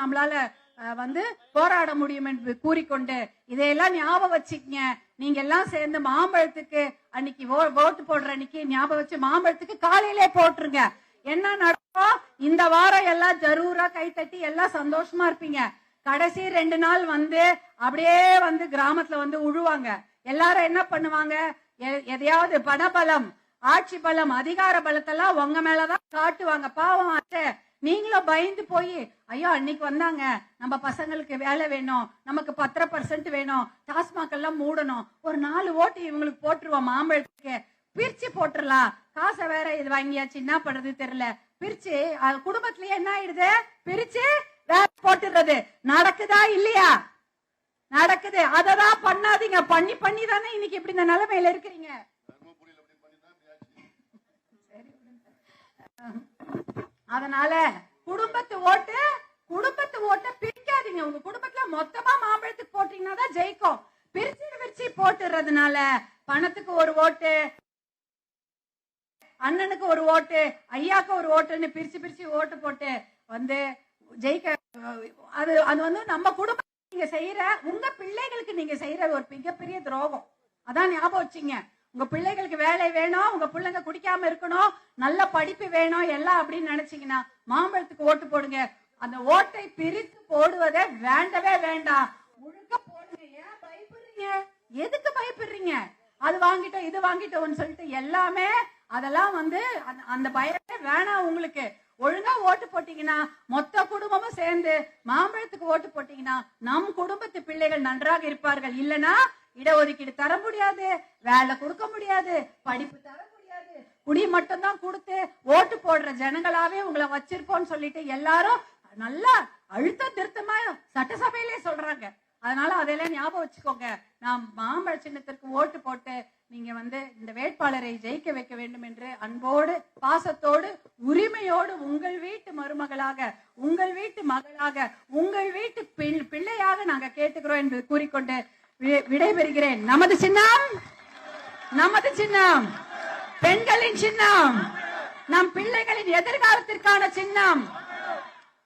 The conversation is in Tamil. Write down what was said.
நம்மளால போராட முடியும் என்று கூறிக்கொண்டு இதையெல்லாம் ஞாபகம் வச்சுக்கங்க. நீங்க எல்லாம் சேர்ந்து மாம்பழத்துக்கு அன்னைக்கு ஓட்டு போடுற அன்னைக்கு ஞாபகம் வச்சு மாம்பழத்துக்கு காலையிலே போட்டுருங்க. என்ன நடக்கும், இந்த வாரம் எல்லாம் ஜரூரா கைத்தட்டி எல்லாம் சந்தோஷமா இருப்பீங்க. கடைசி 2 நாள் அப்படியே கிராமத்துல உழுவாங்க. எல்லாரும் என்ன பண்ணுவாங்க, எதையாவது பணபலம், ஆட்சி பலம், அதிகார பலத்தெல்லாம் உங்க மேலதான் காட்டுவாங்க. பாவம் ஆச்சு, நீங்களும் பயந்து போய் ஐயோ அன்னைக்கு வந்தாங்க, நம்ம பசங்களுக்கு வேலை வேணும், நமக்கு 10% வேணும், டாஸ்மாக் எல்லாம் மூடணும், ஒரு 4 ஓட்டு இவங்களுக்கு போட்டுருவோம், மாம்பழத்துக்கு பிரிச்சு போட்டுடலாம், காசை வேற இது வாங்கியாச்சு, என்ன பண்றது தெரியல, பிரிச்சு குடும்பத்திலேயே என்ன ஆயிடுது, பிரிச்சு வேற போட்டுறது. நடக்குதா இல்லையா? நடக்குது. அததான் பண்ணாதீங்க. பண்ணி தானே இன்னைக்கு இப்படி இந்த நிலைமையில இருக்கிறீங்க. அதனால குடும்பத்து ஓட்டு பிரிக்காதீங்க. உங்க குடும்பத்துல மொத்தமா மாம்பழத்துக்கு போட்டீங்கன்னா தான் ஜெயிக்கும். பிரிச்சு போட்டுறதுனால பணத்துக்கு ஒரு ஓட்டு, அண்ணனுக்கு ஒரு ஓட்டு, ஐயாக்கு ஒரு ஓட்டுன்னு பிரிச்சு ஓட்டு போட்டு ஜெயிக்க. அது நம்ம குடும்பம் நீங்க செய்யற, உங்க பிள்ளைகளுக்கு நீங்க செய்யற ஒரு மிகப்பெரிய துரோகம். அதான் ஞாபகம் வச்சுங்க. உங்க பிள்ளைகளுக்கு வேலை வேணும், உங்க பிள்ளைங்க குடிக்காம இருக்கணும், நல்ல படிப்பு வேணும் எல்லாம் அப்படின்னு நினைச்சீங்கன்னா மாம்பழத்துக்கு ஓட்டு போடுங்க. அந்த ஓட்டை பிரித்து போடுவதே வேண்டவே வேண்டாம். முழுக்க போடுங்க. ஏன் பயப்படுறீங்க? எதுக்கு பயப்படுறீங்க? அது வாங்கிட்டோம் இது வாங்கிட்டோம்னு சொல்லிட்டு எல்லாமே அதெல்லாம் அந்த பயமே வேணாம் உங்களுக்கு. ஒழுங்கா ஓட்டு போட்டீங்கன்னா மொத்த குடும்பமும் சேர்ந்து மாம்பழத்துக்கு ஓட்டு போட்டீங்கன்னா நம் குடும்பத்து பிள்ளைகள் நன்றாக இருப்பார்கள். இல்லனா இடஒதுக்கீடு தர முடியாது, வேலை கொடுக்க முடியாது, படிப்பு தர முடியாது, குடி மட்டும் தான் கொடுத்து ஓட்டு போடுற ஜனங்களாவே உங்களை வச்சிருக்கோம்னு சொல்லிட்டு எல்லாரும் நல்லா அழுத்த திருத்தமா சட்டசபையிலே சொல்றாங்க. அதனால அதெல்லாம் ஞாபகம் வச்சுக்கோங்க. நாம் மாம்பழ சின்னத்திற்கு ஓட்டு போட்டு நீங்க இந்த வேட்பாளரை ஜெயிக்க வைக்க வேண்டும் என்று அன்போடு, பாசத்தோடு, உரிமையோடு உங்கள் வீட்டு மருமகளாக, உங்கள் வீட்டு மகளாக, உங்கள் வீட்டு பிள்ளையாக நாங்க கேட்டுக்கிறோம் என்று கூறிக்கொண்டு விடைபெறுகிறேன். நமது சின்னம் பெண்களின் சின்னம், நம் பிள்ளைகளின் எதிர்காலத்திற்கான சின்னம்.